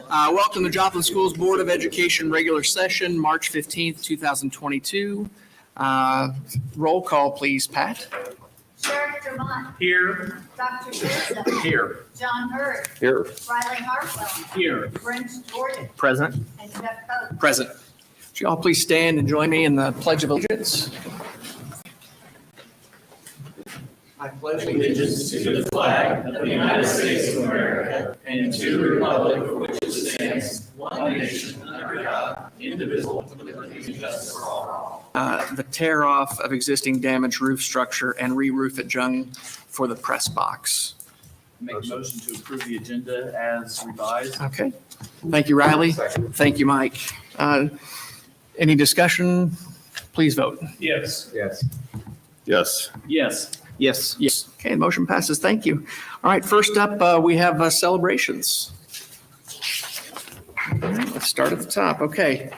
Welcome to Joplin Schools Board of Education regular session, March 15th, 2022. Roll call, please, Pat. Sheriff Vermont. Here. Dr. Joseph. Here. John Hurd. Here. Riley Hartwell. Here. Brent Gordon. Present. And Jeff Coates. Present. Would you all please stand and join me in the Pledge of Allegiance? I pledge Allegiance to the flag of the United States of America and to the republic for which it stands, one nation under God, indivisible, with liberty and justice for all. the tear off of existing damaged roof structure and re-roof at Jung for the press box. Make a motion to approve the agenda as revised. Okay. Thank you, Riley. Thank you, Mike. Any discussion? Please vote. Yes. Yes. Yes. Yes. Yes. Yes. Okay, motion passes. Thank you. All right, first up, we have celebrations. All right, let's start at the top. Okay.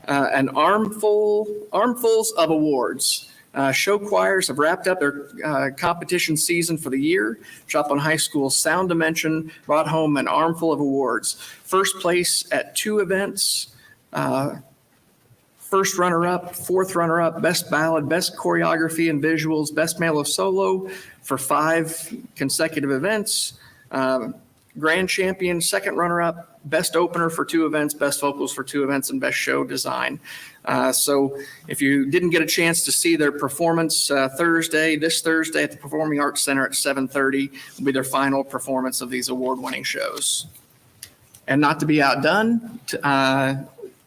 An armfuls of awards. Show choirs have wrapped up their competition season for the year. Joplin High School's Sound Dimension brought home an armful of awards. First place at 2 events. First runner-up, fourth runner-up, best ballad, best choreography and visuals, best male of solo for 5 consecutive events. Grand champion, second runner-up, best opener for 2 events, best vocals for 2 events, and best show design. So if you didn't get a chance to see their performance this Thursday at the Performing Arts Center at 7:30 will be their final performance of these award-winning shows. And not to be outdone,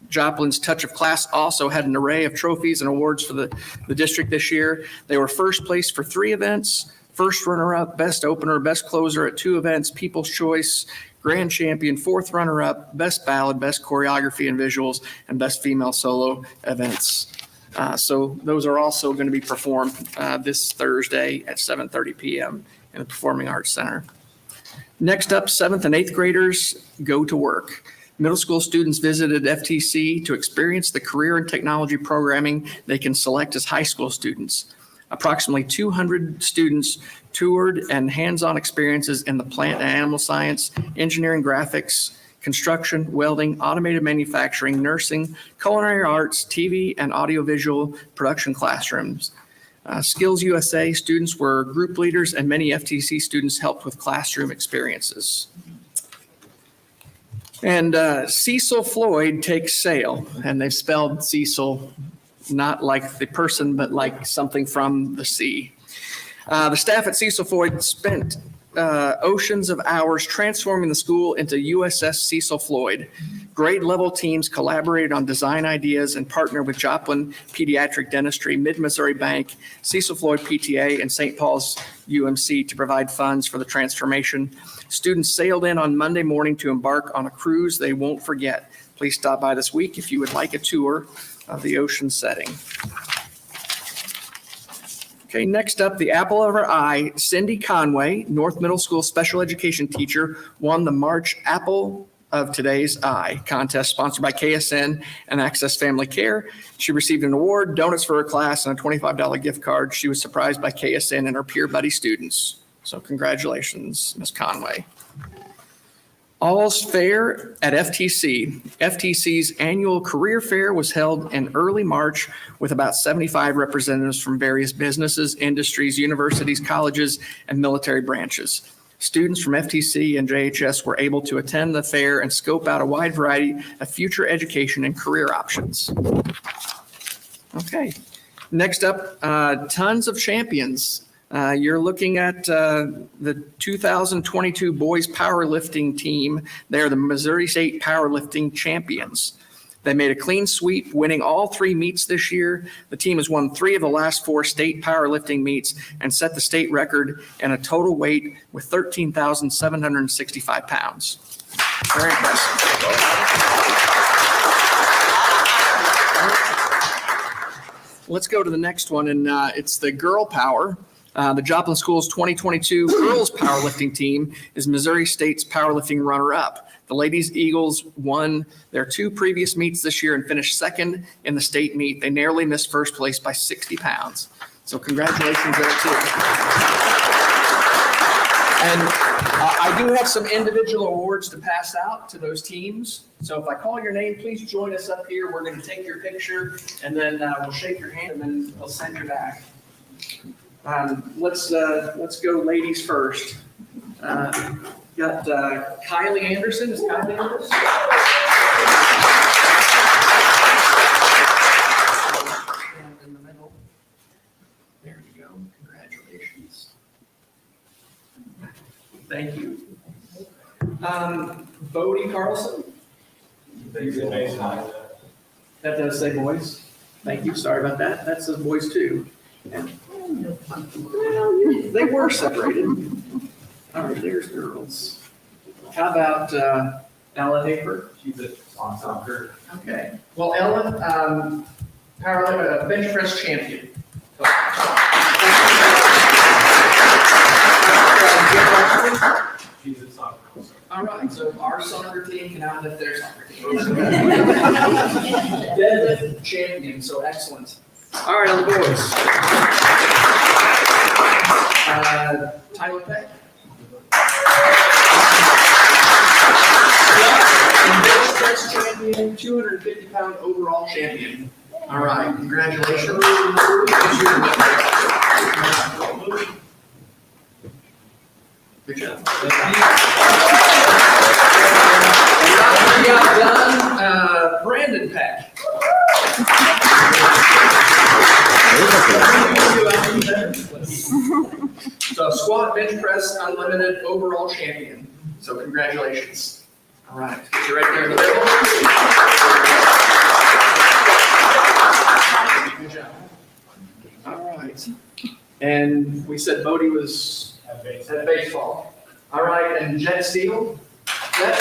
Joplin's Touch of Class also had an array of trophies and awards for the district this year. They were first place for 3 events, first runner-up, best opener, best closer at 2 events, People's Choice, grand champion, fourth runner-up, best ballad, best choreography and visuals, and best female solo events. So those are also going to be performed this Thursday at 7:30 p.m. in the Performing Arts Center. Next up, 7th and 8th graders go to work. Middle school students visited FTC to experience the career and technology programming they can select as high school students. Approximately 200 students toured and hands-on experiences in the plant and animal science, engineering, graphics, construction, welding, automated manufacturing, nursing, culinary arts, TV, and audiovisual production classrooms. Skills USA students were group leaders, and many FTC students helped with classroom experiences. And Cecil Floyd takes sail, and they've spelled Cecil not like the person, but like something from the sea. The staff at Cecil Floyd spent oceans of hours transforming the school into USS Cecil Floyd. Grade level teams collaborated on design ideas and partnered with Joplin Pediatric Dentistry, Mid-Missouri Bank, Cecil Floyd PTA, and St. Paul's UMC to provide funds for the transformation. Students sailed in on Monday morning to embark on a cruise they won't forget. Please stop by this week if you would like a tour of the ocean setting. Okay, next up, the apple of our eye, Cindy Conway, North Middle School special education teacher, won the March Apple of Today's Eye contest sponsored by KSN and Access Family Care. She received an award, donuts for her class, and a $25 gift card. She was surprised by KSN and her peer buddy students. So congratulations, Ms. Conway. All's Fair at FTC. FTC's annual career fair was held in early March with about 75 representatives from various businesses, industries, universities, colleges, and military branches. Students from FTC and JHS were able to attend the fair and scope out a wide variety of future education and career options. Okay, next up, tons of champions. You're looking at the 2022 boys powerlifting team. They're the Missouri State Powerlifting Champions. They made a clean sweep, winning all 3 meets this year. The team has won 3 of the last 4 state powerlifting meets and set the state record in a total weight with 13,765 pounds. Very impressive. Let's go to the next one, and it's the girl power. The Joplin Schools 2022 girls powerlifting team is Missouri State's powerlifting runner-up. The Ladies Eagles won their 2 previous meets this year and finished second in the state meet. They narrowly missed first place by 60 pounds. So congratulations there too. And I do have some individual awards to pass out to those teams. So if I call your name, please join us up here. We're going to take your picture, and then we'll shake your hand, and then we'll send you back. Let's go ladies first. Got Kylie Anderson. Is Kylie Anderson? And in the middle. There you go. Congratulations. Thank you. Bodie Carlson. That does say boys. Thank you. Sorry about that. That says boys too. And, well, they were separated. All right, there's girls. How about Ella Hafer? She's on soccer. Okay. Well, Ellen, bench press champion. She's a soccer. All right, so our soccer team can outlift their soccer team. Deadlift champion, so excellent. All right, on the boys. Tyler Peck. And bench press champion, 250-pound overall champion. All right, congratulations. Good job. Brandon Peck. So squat, bench press, unlimited overall champion. So congratulations. All right, get you right there in the middle. Good job. All right. And we said Bodie was at baseball. All right, and Jet Steele. Jet.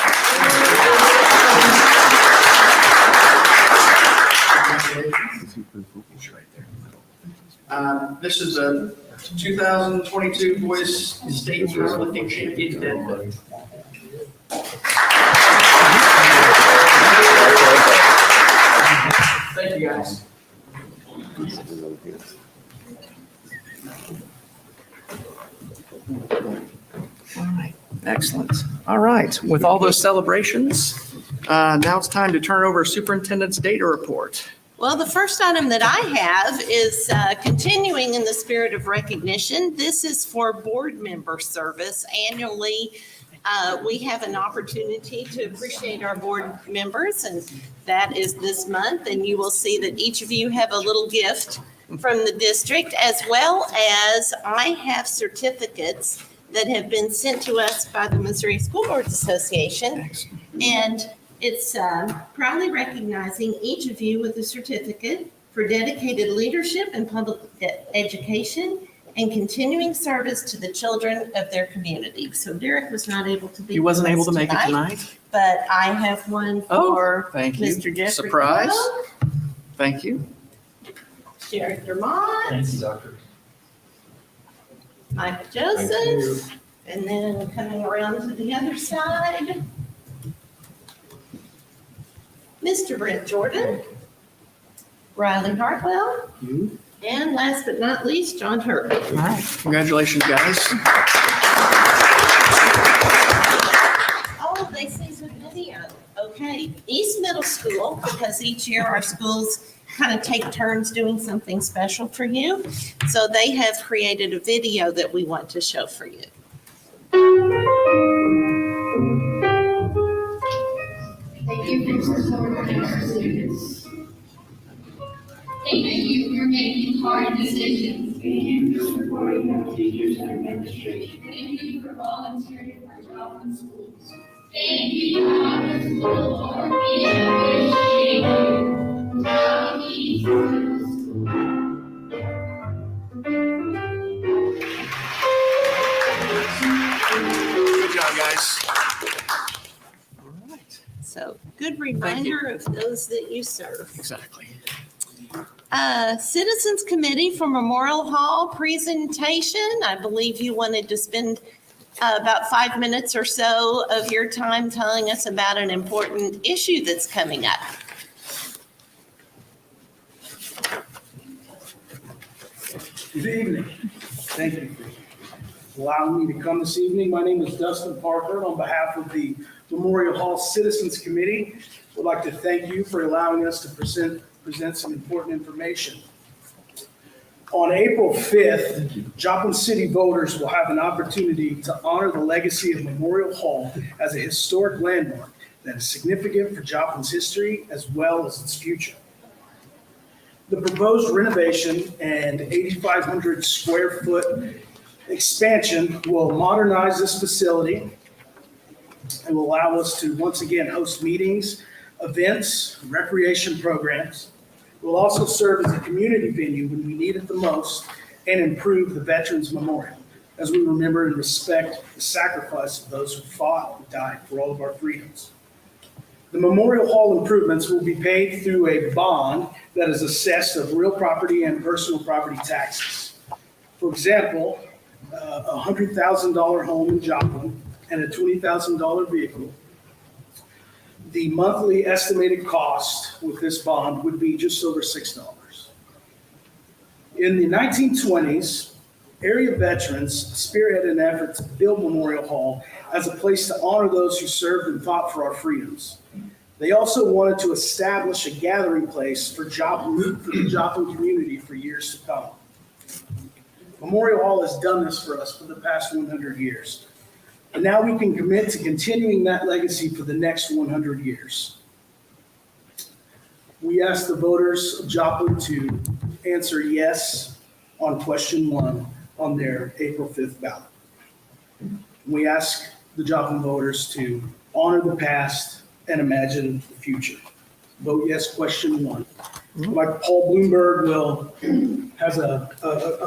This is a 2022 Boys State Powerlifting Champion deadlift. Thank you, guys. All right, excellent. All right, with all those celebrations, now it's time to turn over Superintendent's data report. Well, the first item that I have is continuing in the spirit of recognition. This is for board member service. Annually, we have an opportunity to appreciate our board members, and that is this month. And you will see that each of you have a little gift from the district, as well as I have certificates that have been sent to us by the Missouri School Boards Association. And it's proudly recognizing each of you with a certificate for dedicated leadership in public education and continuing service to the children of their community. So Derek was not able to be. He wasn't with able us to make it tonight? But I have one for Thank you. Mr. Jeffrey. Surprise. Coe, Thank you. Sherry Dermott, Thank you, doctor. Michael Joseph, and then coming around to the other side, Mr. Brent Jordan, Riley Hartwell, and last but not least, John Hurt. All right, congratulations, guys. Oh, they say some video. Okay, East Middle School, because each year our schools kind of take turns doing something special for you. So they have created a video that we want to show for you. Thank you for supporting our students. Thank you for making hard decisions. Thank you for supporting our teachers and administration. Thank you for volunteering for Joplin schools. Thank you, Joplin School, for being appreciated. Good job, guys. All right. So good reminder of those that you serve. Exactly. Citizens Committee for Memorial Hall presentation. I believe you wanted to spend about 5 minutes or so of your time telling us about an important issue that's coming up. Good evening. Thank you. allowing me to come this evening. My name is Dustin Parker. On behalf of the Memorial Hall Citizens Committee, I would like to thank you for allowing us to present some important information. On April 5th, Joplin City voters will have an opportunity to honor the legacy of Memorial Hall as a historic landmark that is significant for Joplin's history as well as its future. The proposed renovation and 8,500 square foot expansion will modernize this facility and will allow us to once again host meetings, events, recreation programs. It will also serve as a community venue when we need it the most and improve the Veterans Memorial as we remember and respect the sacrifice of those who fought and died for all of our freedoms. The Memorial Hall improvements will be paid through a bond that is assessed of real property and personal property taxes. For example, a $100,000 home in Joplin and a $20,000 vehicle, the monthly estimated cost with this bond would be just over $6. In the 1920s, area veterans spearheaded an effort to build Memorial Hall as a place to honor those who served and fought for our freedoms. They also wanted to establish a gathering place for the Joplin community for years to come. Memorial Hall has done this for us for the past 100 years. And now we can commit to continuing that legacy for the next 100 years. We ask the voters of Joplin to answer yes on question 1 on their April 5th ballot. We ask the Joplin voters to honor the past and imagine the future. Vote yes, question 1. Like Paul Bloomberg has a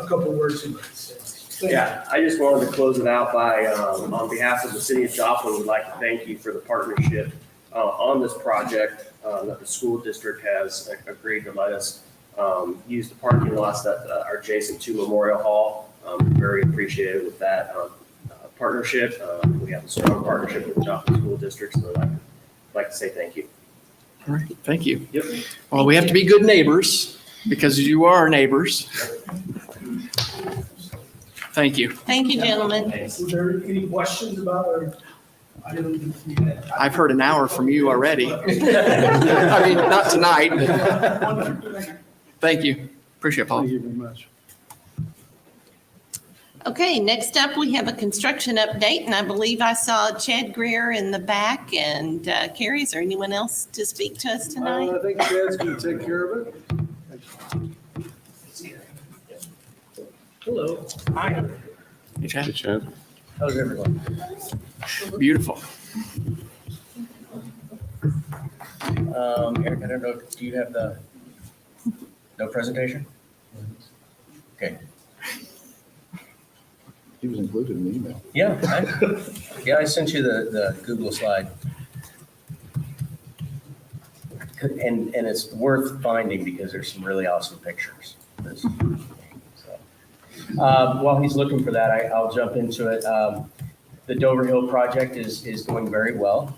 couple words he might say. Yeah, I just wanted to close it out by, on behalf of the city of Joplin, we'd like to thank you for the partnership on this project that the school district has agreed to let us use the parking lots that are adjacent to Memorial Hall. Very appreciative with that partnership. We have a strong partnership with the Joplin School District, so I'd like to say thank you. All right, thank you. Yep. Well, we have to be good neighbors because you are neighbors. Thank you. Thank you, gentlemen. Is there any questions about our item? I've heard an hour from you already. I mean, not tonight. Thank you. Appreciate it, Paul. Thank you very much. Okay, next up, we have a construction update, and I believe I saw Chad Greer in the back. And Carrie, is there anyone else to speak to us tonight? I think Chad's going to take care of it. Hello. Hi. Hey, Chad. How's everyone? Beautiful. Eric, I don't know, do you have no presentation? Okay. He was included in the email. Yeah, I sent you the Google slide. And it's worth finding because there's some really awesome pictures. While he's looking for that, I'll jump into it. The Dover Hill project is going very well,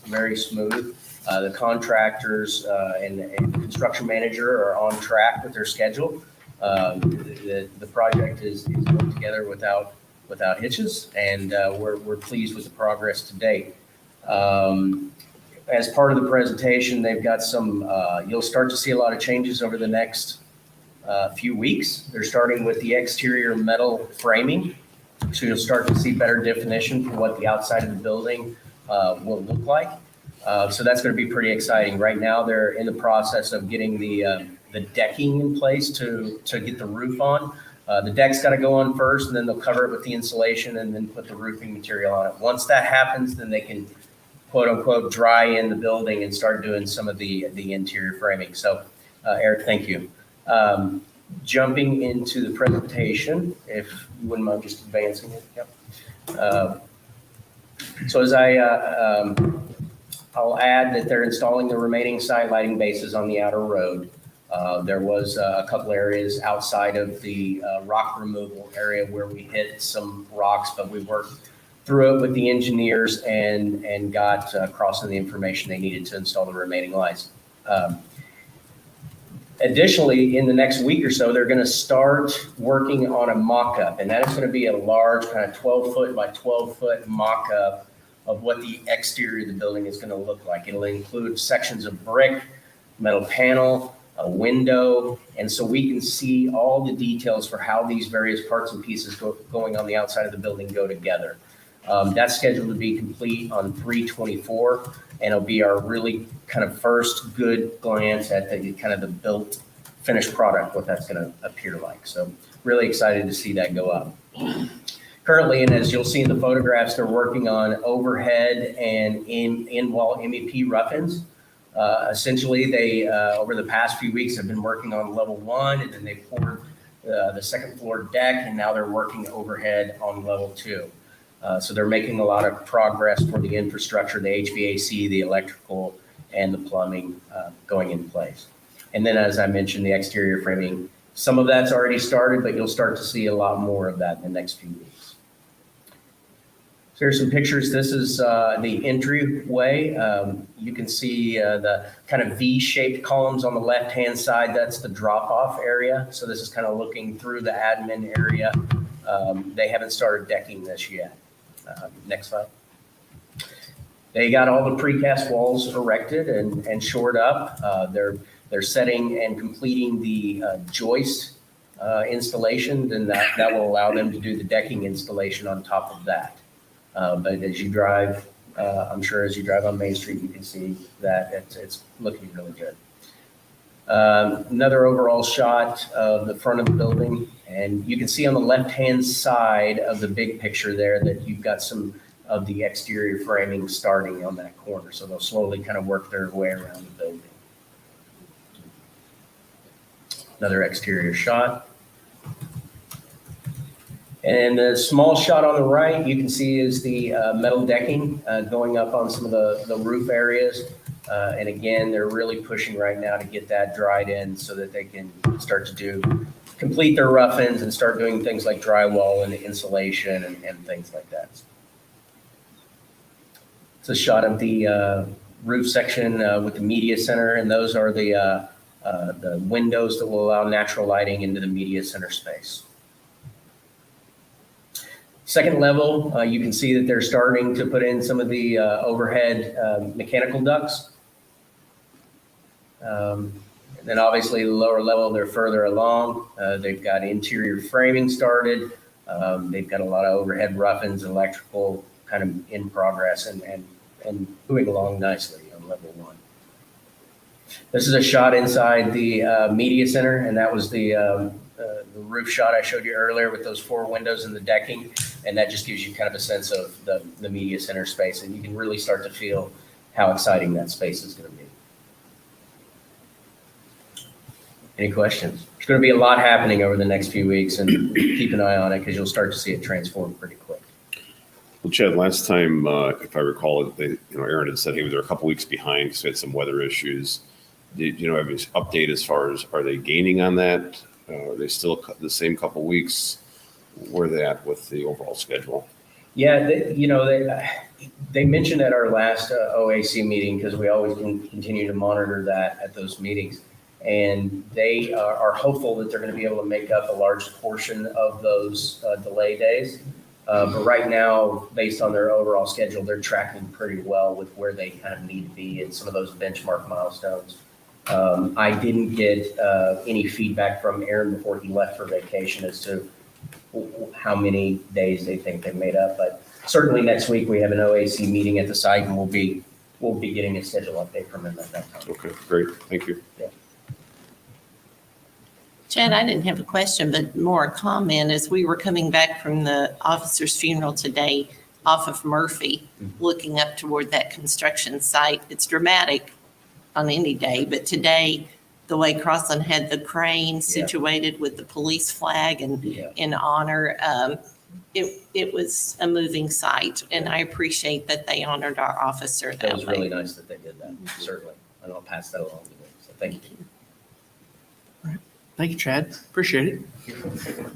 very smooth. The contractors and construction manager are on track with their schedule. The project is put together without hitches, and we're pleased with the progress to date. As part of the presentation, they've got some, you'll start to see a lot of changes over the next few weeks. They're starting with the exterior metal framing, so you'll start to see better definition for what the outside of the building will look like. So that's going to be pretty exciting. Right now, they're in the process of getting the decking in place to get the roof on. The deck's got to go on first, and then they'll cover it with the insulation and then put the roofing material on it. Once that happens, then they can quote unquote dry in the building and start doing some of the interior framing. So Eric, thank you. Jumping into the presentation, if you wouldn't mind just advancing it. Yep. So as I'll add that they're installing the remaining side lighting bases on the outer road. There was a couple areas outside of the rock removal area where we hit some rocks, but we worked through it with the engineers and got crossing the information they needed to install the remaining lights. Additionally, in the next week or so, they're going to start working on a mock-up, and that is going to be a large kind of 12-foot by 12-foot mock-up of what the exterior of the building is going to look like. It'll include sections of brick, metal panel, a window, and so we can see all the details for how these various parts and pieces going on the outside of the building go together. That's scheduled to be complete on 3/24, and it'll be our really kind of first good glance at the kind of the built finished product, what that's going to appear like. So really excited to see that go up. Currently, and as you'll see in the photographs, they're working on overhead and in-wall MEP rough-ins. Essentially, they, over the past few weeks, have been working on level 1, and then they poured the second floor deck, and now they're working overhead on level 2. So they're making a lot of progress for the infrastructure, the HVAC, the electrical, and the plumbing going in place. And then, as I mentioned, the exterior framing, some of that's already started, but you'll start to see a lot more of that in the next few weeks. So here's some pictures. This is the entryway. You can see the kind of V-shaped columns on the left-hand side. That's the drop-off area. So this is kind of looking through the admin area. They haven't started decking this yet. Next slide. They got all the precast walls erected and shored up. They're setting and completing the joist installation, and that will allow them to do the decking installation on top of that. But as you drive, I'm sure as you drive on Main Street, you can see that it's looking really good. Another overall shot of the front of the building, and you can see on the left-hand side of the big picture there that you've got some of the exterior framing starting on that corner. So they'll slowly kind of work their way around the building. Another exterior shot. And the small shot on the right, you can see is the metal decking going up on some of the roof areas. And again, they're really pushing right now to get that dried in so that they can start to complete their rough-ins and start doing things like drywall and insulation and things like that. It's a shot of the roof section with the media center, and those are the windows that will allow natural lighting into the media center space. Second level, you can see that they're starting to put in some of the overhead mechanical ducts. And then obviously the lower level, they're further along. They've got interior framing started. They've got a lot of overhead rough-ins, electrical kind of in progress and moving along nicely on level 1. This is a shot inside the media center, and that was the roof shot I showed you earlier with those 4 windows and the decking. And that just gives you kind of a sense of the media center space, and you can really start to feel how exciting that space is going to be. Any questions? There's going to be a lot happening over the next few weeks, and keep an eye on it because you'll start to see it transform pretty quick. Well, Chad, last time, if I recall, Aaron had said he was there a couple weeks behind because he had some weather issues. Did you have any update as far as are they gaining on that? Are they still the same couple weeks? Where are they at with the overall schedule? Yeah, they mentioned at our last OAC meeting, because we always continue to monitor that at those meetings, and they are hopeful that they're going to be able to make up a large portion of those delay days. But right now, based on their overall schedule, they're tracking pretty well with where they kind of need to be in some of those benchmark milestones. I didn't get any feedback from Aaron before he left for vacation as to how many days they think they've made up, but certainly next week we have an OAC meeting at the site, and we'll be getting a schedule update from him at that time. Okay, great, thank you. Yeah. Chad, I didn't have a question, but more a comment. As we were coming back from the officer's funeral today off of Murphy, looking up toward that construction site, it's dramatic on any day, but today, the way Crossland had the crane situated with the police flag and in honor, it was a moving sight, and I appreciate that they honored our officer that way. That was really nice that they did that, certainly, and I'll pass that along to them, so thank you. All right. Thank you, Chad. Appreciate it.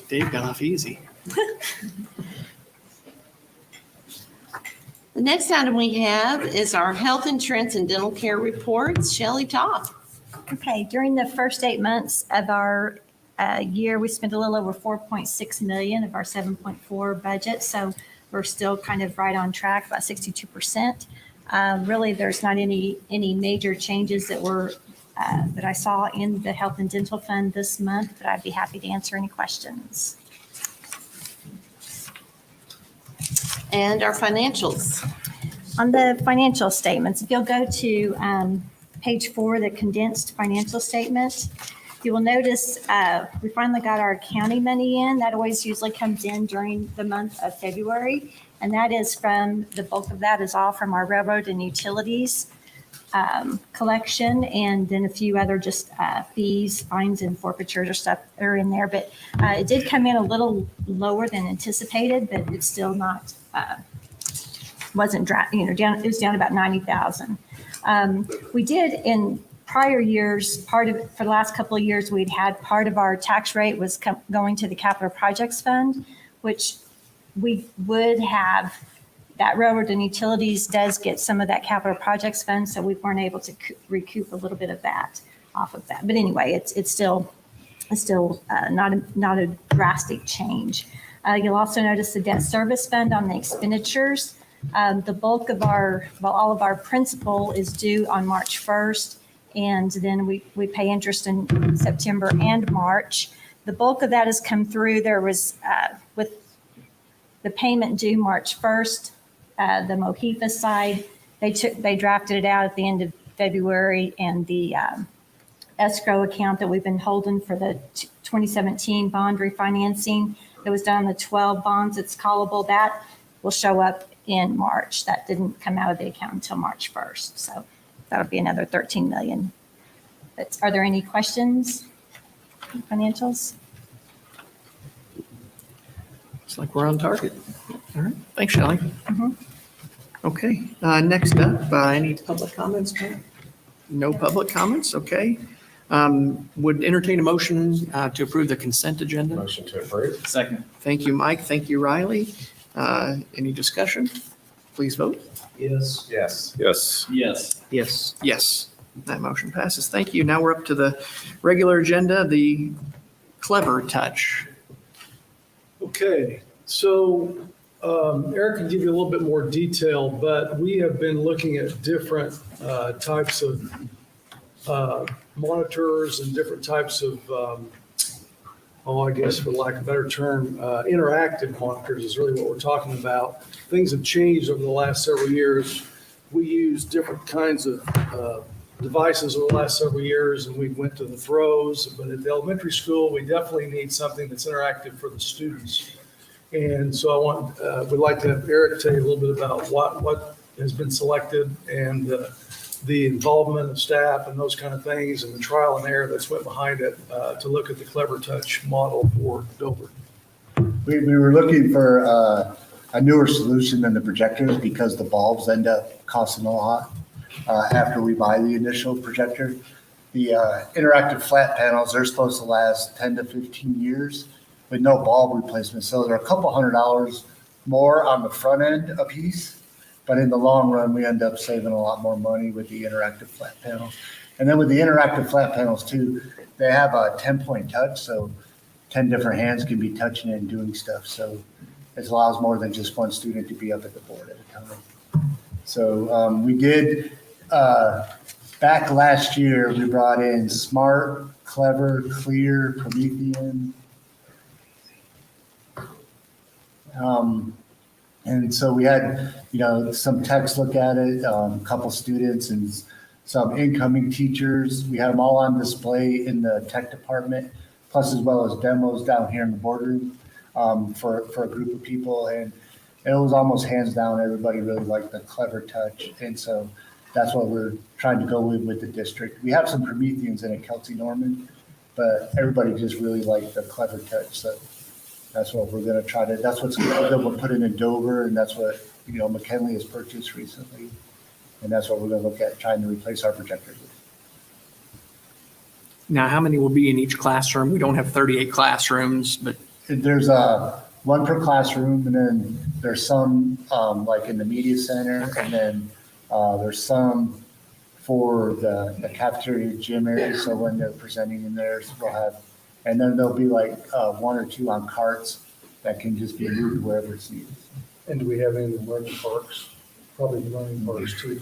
Dave got off easy. The next item we have is our health insurance and dental care reports. Shelley Toth. Okay, during the first 8 months of our year, we spent a little over 4.6 million of our 7.4 budget. So we're still kind of right on track, about 62%. Really, there's not any major changes that I saw in the health and dental fund this month, but I'd be happy to answer any questions. And our financials. On the financial statements, if you'll go to page 4, the condensed financial statement, you will notice we finally got our county money in. That always usually comes in during the month of February. And that is from, the bulk of that is all from our railroad and utilities collection, and then a few other just fees, fines, and forfeitures or stuff are in there. But it did come in a little lower than anticipated, but it's still not, wasn't down. It was down about 90,000. We did in prior years, for the last couple of years, we'd had part of our tax rate was going to the capital projects fund, which we would have. That railroad and utilities does get some of that capital projects fund, so we weren't able to recoup a little bit of that off of that. But anyway, it's still not a drastic change. You'll also notice the debt service fund on the expenditures. The bulk of all of our principal is due on March 1st, and then we pay interest in September and March. The bulk of that has come through. There was with the payment due March 1st. The Mohifa side, they drafted it out at the end of February, and the escrow account that we've been holding for the 2017 bond refinancing that was done on the 12 bonds that's callable, that will show up in March. That didn't come out of the account until March 1st. So that'll be another 13 million. But are there any questions? Financials? Looks like we're on target. All right. Thanks, Shelley. Okay. Next up, any public comments? No public comments. Okay. Would entertain a motion to approve the consent agenda. Motion to approve. Second. Thank you, Mike. Thank you, Riley. Any discussion? Please vote. Yes. Yes. Yes. Yes. Yes. Yes. That motion passes. Thank you. Now we're up to the regular agenda, the Clever Touch. Okay, so Eric can give you a little bit more detail, but we have been looking at different types of monitors and different types of, I guess for lack of a better term, interactive monitors is really what we're talking about. Things have changed over the last several years. We use different kinds of devices over the last several years, and we went to the throws, but at the elementary school, we definitely need something that's interactive for the students. And so would like to have Eric tell you a little bit about what has been selected and the involvement of staff and those kind of things, and the trial and error that's went behind it to look at the Clever Touch model for Dover. We were looking for a newer solution than the projectors because the bulbs end up costing a lot after we buy the initial projector. The interactive flat panels, they're supposed to last 10 to 15 years with no bulb replacement. So they're a couple $100 more on the front end a piece, but in the long run, we end up saving a lot more money with the interactive flat panels. And then with the interactive flat panels too, they have a 10-point touch, so 10 different hands can be touching it and doing stuff. So it allows more than just one student to be up at the board at a time. So we did, back last year, we brought in Smart, Clever, Clear, Promethean. And so we had, some techs look at it, a couple students and some incoming teachers. We had them all on display in the tech department, plus as well as demos down here in the boardroom for a group of people. And it was almost hands down, everybody really liked the Clever Touch. And so that's what we're trying to go with the district. We have some Prometheans in at Kelsey Norman, but everybody just really liked the Clever Touch. So that's what we're going to try to, that's what's that we're putting in Dover, and that's what, McKinley has purchased recently. And that's what we're going to look at, trying to replace our projectors with. Now, how many will be in each classroom? We don't have 38 classrooms, but There's one per classroom, and then there's some like in the media center, and then there's some for the cafeteria gym area. So when they're presenting in theirs, we'll have, and then there'll be like one or two on carts that can just be moved wherever it's needed. And do we have any learning parks? Probably learning parks too.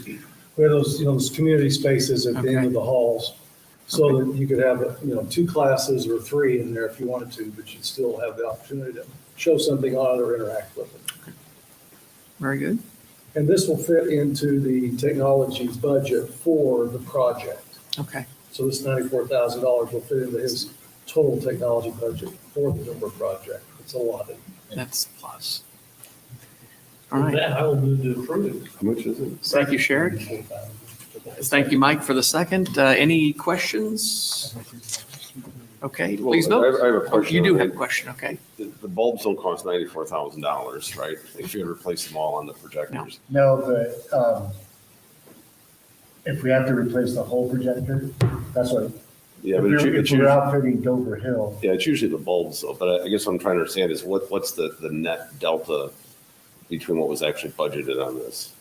We have those, those community spaces at the end of the halls. So that you could have, 2 classes or 3 in there if you wanted to, but you'd still have the opportunity to show something on it or interact with it. Very good. And this will fit into the technology's budget for the project. Okay. So this $94,000 will fit into his total technology budget for the Denver project. It's a lot. That's a plus. All With right. that, I will move to approve. How much is it? Thank you, Sherrick. Thank you, Mike, for the second. Any questions? Okay, please Well, vote. I have a Oh, question. you do have a question, okay. The bulbs don't cost $94,000, right? If you replace them all on the projectors. No, but if we have to replace the whole projector, that's what, Yeah, if but we're it's usually, outfitting Dover Hill, yeah, it's usually the bulbs though. But I guess what I'm trying to understand is what's the net delta between what was actually budgeted on this?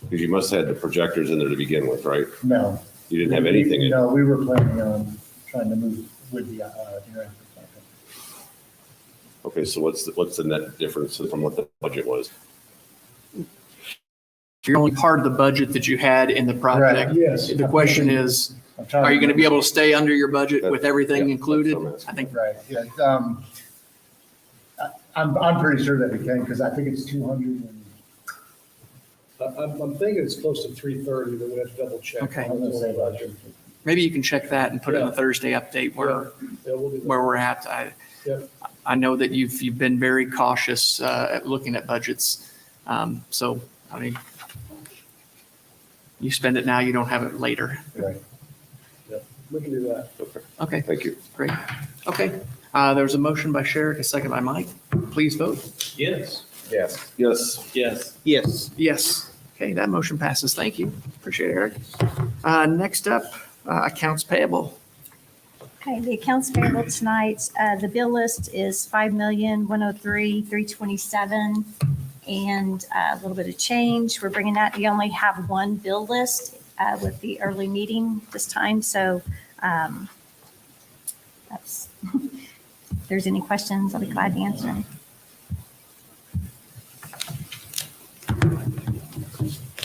Because you must have had the projectors in there to begin with, right? no. You didn't have anything in. No, we were planning on trying to move with the interactive platform. Okay, so what's the net difference from what the budget was? You're only part of the budget that you had in the project. Correct, yes. The question is, I'm trying are you going to be able to stay under your budget with everything Yeah, included? that's what I'm asking. I think, Right, yeah. I'm pretty sure that we can, because I think it's 200 and, I'm thinking it's close to 330, but we have to double check. Okay. I'm gonna say about 250. maybe you can check that and put it in the Thursday update Yeah, where we'll do that. we're at. Yep. I know that you've been very cautious at looking at budgets. So, I mean, you spend it now, you don't have it later. Right. We can do that. Okay, Okay, thank you. great. Okay, there was a motion by Sherrick, a second by Mike. Please vote. Yes. Yes. Yes. Yes. Yes. Yes. Okay, that motion passes. Thank you. Appreciate it, Eric. Next up, accounts payable. Okay, the accounts payable tonight, the bill list is $5,103,327 and a little bit of change. We're bringing that, you only have one bill list with the early meeting this time, so that's, if there's any questions, I'll be glad to answer them.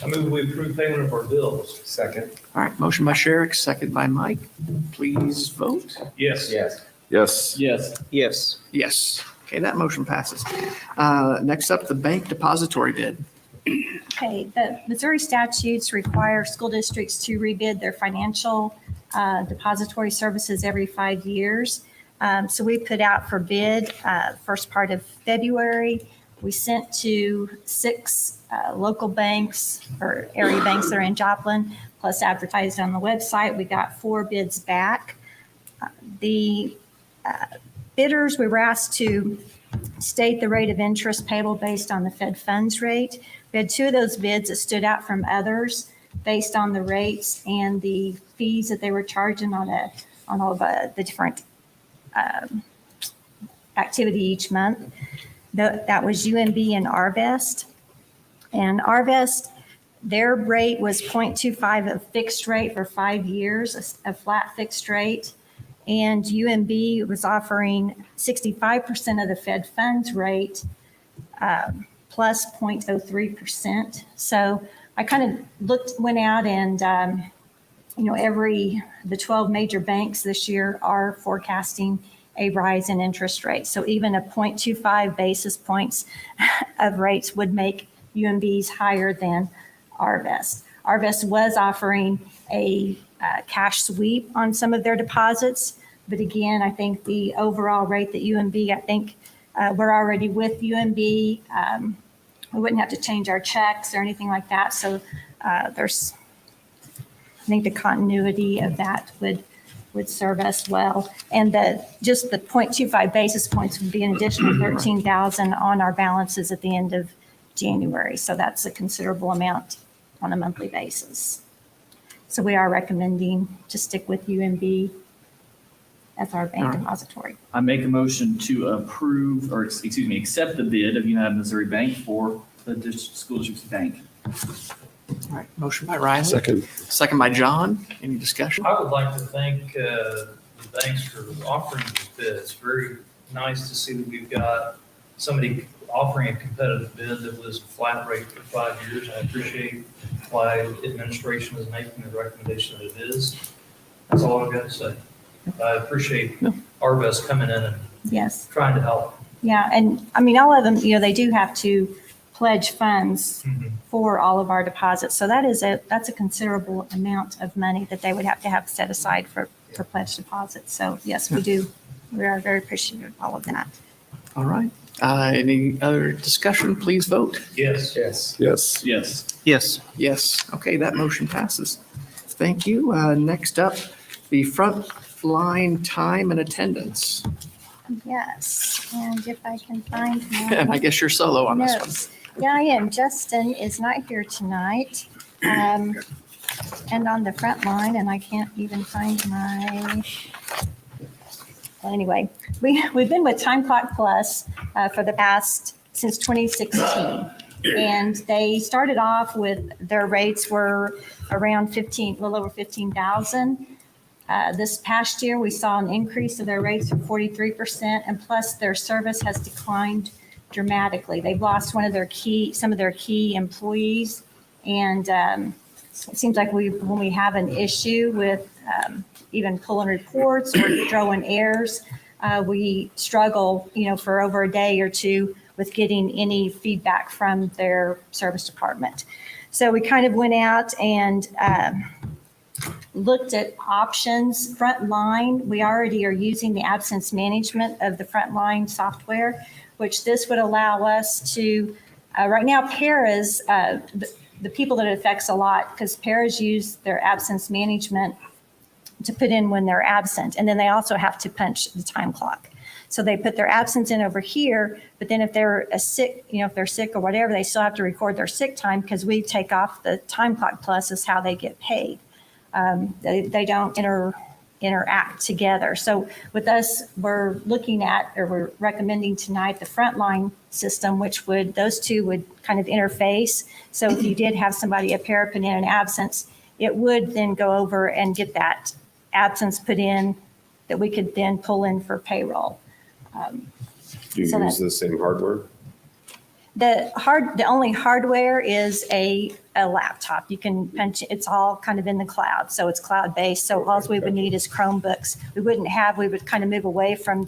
I move we approve payment of our bills. Second. All right, motion by Sherrick, second by Mike. Please vote. Yes. Yes. Yes. Yes. Yes. Yes. Okay, that motion passes. Next up, the bank depository bid. Okay, the Missouri statutes require school districts to rebid their financial depository services every 5 years. So we put out for bid first part of February. We sent to 6 local banks or area banks that are in Joplin, plus advertised on the website. We got 4 bids back. The bidders, we were asked to state the rate of interest payable based on the Fed funds rate. We had 2 of those bids that stood out from others based on the rates and the fees that they were charging on all of the different activity each month. That was UMB and Arvest. And Arvest, their rate was 0.25 of fixed rate for 5 years, a flat fixed rate. And UMB was offering 65% of the Fed funds rate plus 0.03%. So I kind of went out and, the 12 major banks this year are forecasting a rise in interest rates. So even a 0.25 basis points of rates would make UMB's higher than Arvest. Arvest was offering a cash sweep on some of their deposits. But again, I think the overall rate that UMB, I think we're already with UMB. We wouldn't have to change our checks or anything like that. So I think the continuity of that would serve us well. And just the 0.25 basis points would be an additional $13,000 on our balances at the end of January. So that's a considerable amount on a monthly basis. So we are recommending to stick with UMB as our bank depository. I make a motion to approve, or accept the bid of United Missouri Bank for the school district's bank. All right, motion by Riley. Second. Second by John. Any discussion? I would like to thank the banks for offering this bid. It's very nice to see that we've got somebody offering a competitive bid that was a flat rate for 5 years. I appreciate why administration is making the recommendation that it is. That's all I've got to say. I appreciate Arvest coming in and Yes. trying to help. Yeah, and I mean, all of them, they do have to pledge funds for all of our deposits. So that's a considerable amount of money that they would have to have set aside for pledge deposits. So yes, we do. We are very appreciative of all of that. All right. Any other discussion? Please vote. Yes. Yes. Yes. Yes. Yes. Yes. Okay, that motion passes. Thank you. Next up, the front line time and attendance. Yes, and if I can find my. And I guess you're solo on this one. notes. Yeah, I am. Justin is not here tonight. And on the front line, and I can't even find my, well, anyway, we've been with Time Clock Plus for the past, since 2016. And they started off with, their rates were around a little over 15,000. This past year, we saw an increase of their rates of 43%, and plus their service has declined dramatically. They've lost some of their key employees, and it seems like when we have an issue with even pulling reports or throwing errors, we struggle, for over a day or two with getting any feedback from their service department. So we kind of went out and looked at options. Frontline, we already are using the absence management of the Frontline software, which this would allow us to, right now, paras, the people that it affects a lot, because paras use their absence management to put in when they're absent, and then they also have to punch the time clock. So they put their absence in over here, but then if they're sick, if they're sick or whatever, they still have to record their sick time because we take off the Time Clock Plus is how they get paid. They don't interact together. So with us, we're looking at, or we're recommending tonight, the Frontline system, which those two would kind of interface. So if you did have somebody, a para put in an absence, it would then go over and get that absence put in that we could then pull in for payroll. Do you So use the same hardware? The only hardware is a laptop. You can punch, it's all kind of in the cloud, so it's cloud-based. So all we would need is Chromebooks. We would kind of move away from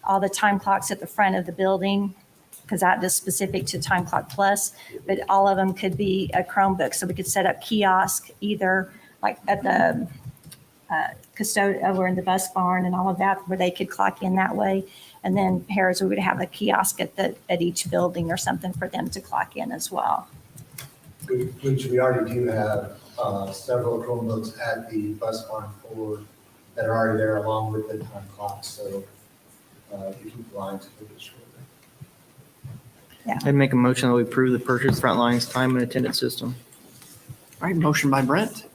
all the time clocks at the front of the building, because that is specific to Time Clock Plus, but all of them could be a Chromebook. So we could set up kiosk either like at the over in the bus barn and all of that, where they could clock in that way. And then Harris, we would have a kiosk at each building or something for them to clock in as well. Which we already do have several Chromebooks at the bus barn that are already there along with the time clock. So to keep the lines a little bit shorter. I'd make a motion that we approve the purchase Frontline's time and attendance system. All right, motion by Brent.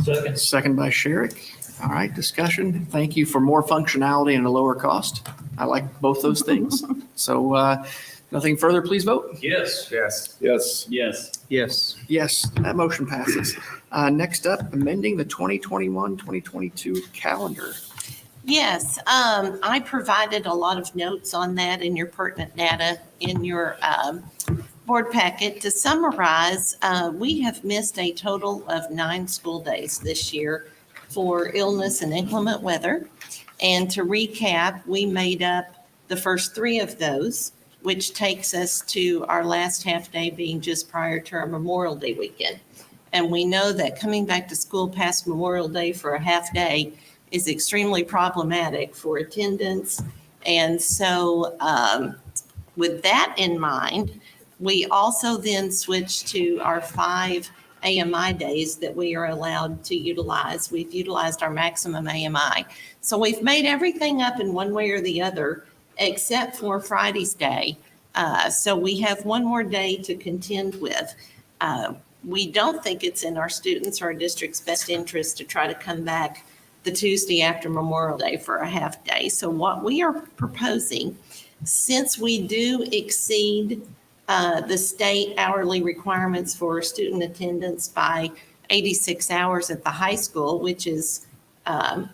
Second. Second by Sherrick. All right, discussion. Thank you for more functionality and a lower cost. I like both those things. So nothing further, please vote. Yes. Yes. Yes. Yes. Yes. Yes, that motion passes. Next up, amending the 2021-2022 calendar. Yes, I provided a lot of notes on that in your pertinent data in your board packet. To summarize, we have missed a total of 9 school days this year for illness and inclement weather. And to recap, we made up the first 3 of those, which takes us to our last half day being just prior to our Memorial Day weekend. And we know that coming back to school past Memorial Day for a half day is extremely problematic for attendance. And so with that in mind, we also then switched to our 5 AMI days that we are allowed to utilize. We've utilized our maximum AMI. So we've made everything up in one way or the other, except for Friday's day. So we have one more day to contend with. We don't think it's in our students' or our district's best interest to try to come back the Tuesday after Memorial Day for a half day. So what we are proposing, since we do exceed the state hourly requirements for student attendance by 86 hours at the high school, which is, the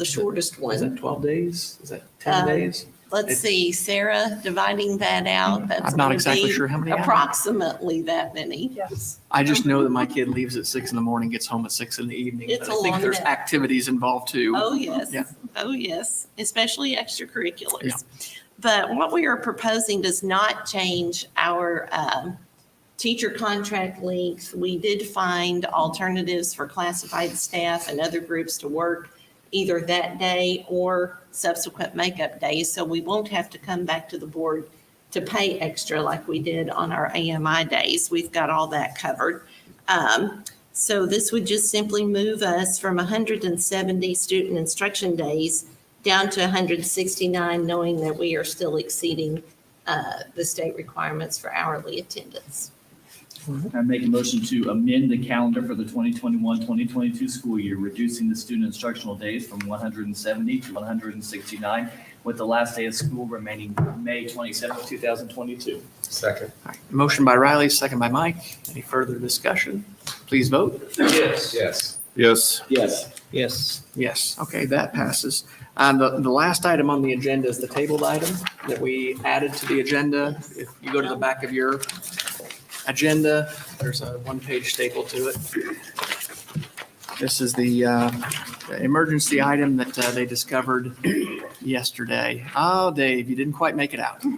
shortest Is that one. 12 days? Is that 10 Uh, days? Let's see, Sarah, dividing that out, that's I'm not gonna exactly be sure how many hours. approximately that many. Yes. I just know that my kid leaves at 6 in the morning, gets home at 6 in the evening. It's but I a think long there's day. activities involved too. Oh, yes. Yeah. Oh, yes, especially extracurriculars. Yeah. But what we are proposing does not change our teacher contract length. We did find alternatives for classified staff and other groups to work either that day or subsequent makeup days. So we won't have to come back to the board to pay extra like we did on our AMI days. We've got all that covered. So this would just simply move us from 170 student instruction days down to 169, knowing that we are still exceeding the state requirements for hourly attendance. I make a motion to amend the calendar for the 2021-2022 school year, reducing the student instructional days from 170 to 169, with the last day of school remaining May 27th, 2022. Second. All right. Motion by Riley, second by Mike. Any further discussion? Please vote. Yes. Yes. Yes. Yes. Yes. Yes, okay, that passes. The last item on the agenda is the tabled item that we added to the agenda. If you go to the back of your agenda, there's a one-page staple to it. This is the emergency item that they discovered yesterday. Oh, Dave, you didn't quite make it out. He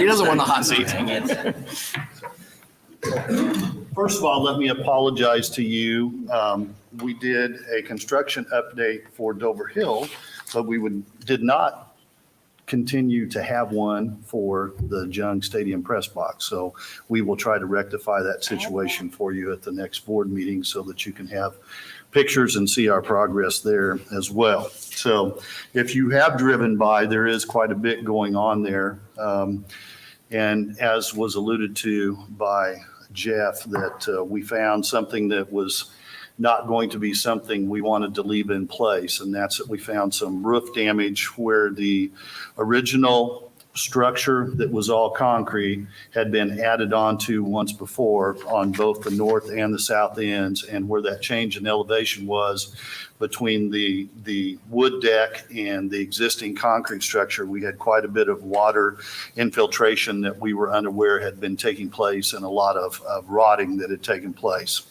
doesn't want the hot seat. First of all, let me apologize to you. We did a construction update for Dover Hill, but we did not continue to have one for the Jung Stadium press box. So we will try to rectify that situation for you at the next board meeting so that you can have pictures and see our progress there as well. So if you have driven by, there is quite a bit going on there. And as was alluded to by Jeff, that we found something that was not going to be something we wanted to leave in place. And that's that we found some roof damage where the original structure that was all concrete had been added onto once before on both the north and the south ends, and where that change in elevation was between the wood deck and the existing concrete structure, we had quite a bit of water infiltration that we were unaware had been taking place, and a lot of rotting that had taken place.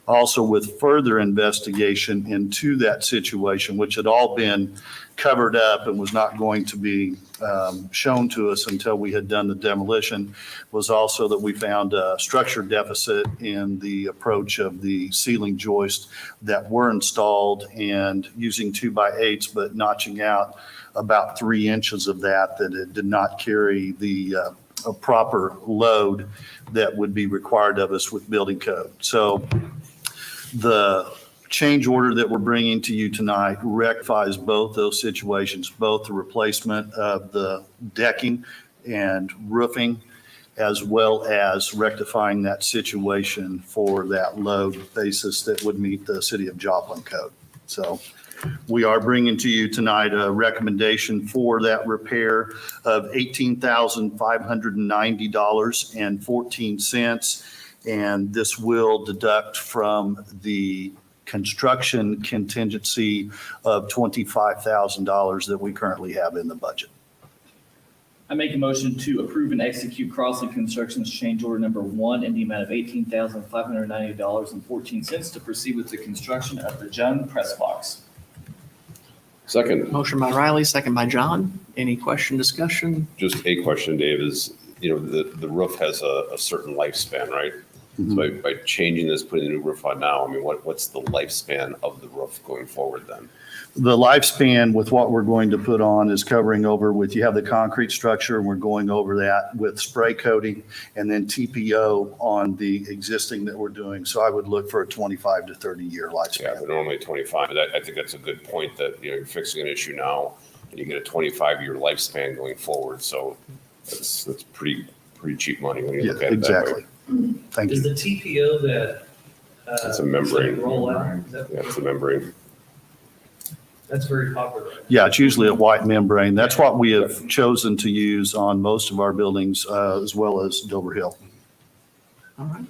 Also, with further investigation into that situation, which had all been covered up and was not going to be shown to us until we had done the demolition, was also that we found a structure deficit in the approach of the ceiling joists that were installed, and using 2x8s, but notching out about 3 inches of that it did not carry the a proper load that would be required of us with building code. So the change order that we're bringing to you tonight rectifies both those situations, both the replacement of the decking and roofing, as well as rectifying that situation for that load basis that would meet the City of Joplin code. So we are bringing to you tonight a recommendation for that repair of $18,590.14. And this will deduct from the construction contingency of $25,000 that we currently have in the budget. I make a motion to approve and execute Crossley Construction's change order number 1 in the amount of $18,590.14 to proceed with the construction of the Jung press box. Second. Motion by Riley, second by John. Any question, discussion? Just a question, Dave, is, the roof has a certain lifespan, right? Mm-hmm. So by changing this, putting the new roof on now, I mean, what's the lifespan of the roof going forward then? The lifespan with what we're going to put on is covering over with, you have the concrete structure, and we're going over that with spray coating and then TPO on the existing that we're doing. So I would look for a 25 to 30 year lifespan. Yeah, but normally 25, but I think that's a good point that, you're fixing an issue now and you get a 25-year lifespan going forward. So that's pretty cheap money when you look at it that way. Exactly. Thank Is you. the TPO that? It's a membrane. Roll out? Is that- Yeah, it's a membrane. That's very popular. Yeah, it's usually a white membrane. That's what we have chosen to use on most of our buildings, as well as Dover Hill. All right.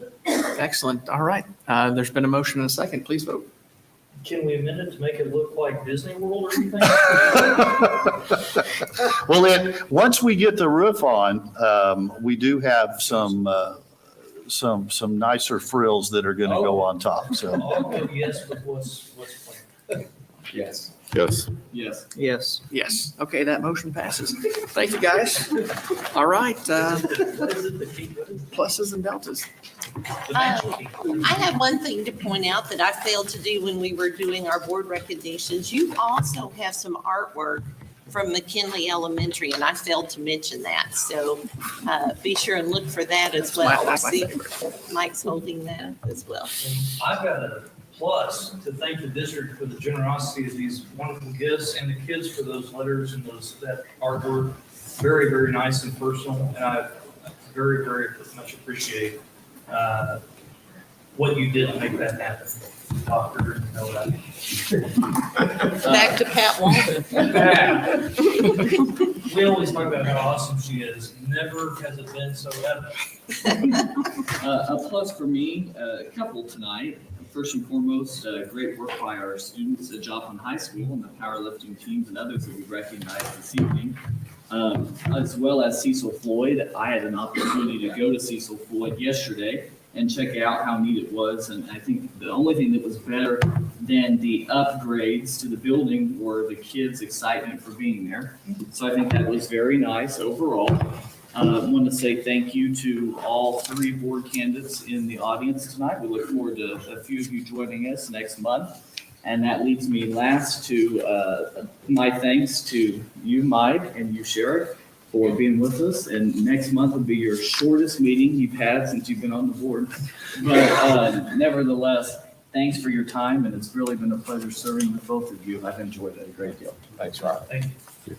Excellent. All right. There's been a motion and a second. Please vote. Can we amend it to make it look like Disney World or anything? Well, once we get the roof on, we do have some nicer frills that are going to go on top, so. I'll go yes with what's planned. Yes. Yes. Yes. Yes. Yes. Okay, that motion passes. Thank you, guys. All right. Pluses and deltas. I have one thing to point out that I failed to do when we were doing our board recognitions. You also have some artwork from McKinley Elementary, and I failed to mention that. So be sure and look for that as well. That's my See, favorite. Mike's holding that as well. And I've got a plus to thank the district for the generosity of these wonderful gifts and the kids for those letters and that artwork. Very, very nice and personal. And I very, very much appreciate what you did to make that happen. Doctor, you know that. Back to Pat Walden. We always talk about how awesome she is. Never has it been so evident. A plus for me, a couple tonight. First and foremost, great work by our students at Joplin High School and the powerlifting teams and others that we recognized this evening. As well as Cecil Floyd. I had an opportunity to go to Cecil Floyd yesterday and check out how neat it was. And I think the only thing that was better than the upgrades to the building were the kids' excitement for being there. So I think that was very nice overall. I want to say thank you to all three board candidates in the audience tonight. We look forward to a few of you joining us next month. And that leads me last to my thanks to you, Mike, and you, Sheriff, for being with us. And next month will be your shortest meeting you've had since you've been on the board. But nevertheless, thanks for your time, and it's really been a pleasure serving with both of you. I've enjoyed it a great deal. Thanks, Rob. Thank you.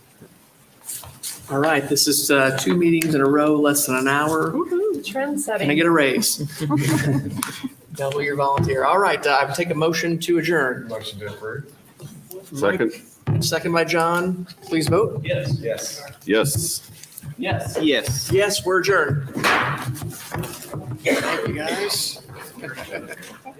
All right. This is 2 meetings in a row, less than an hour. Trend Can I setting. get a raise? Double your volunteer. All right. I would take a motion to adjourn. Motion to approve. Mike, second by John. Please vote. Yes. Yes. Yes. Yes. Yes. Yes, we're adjourned. Thank you, guys.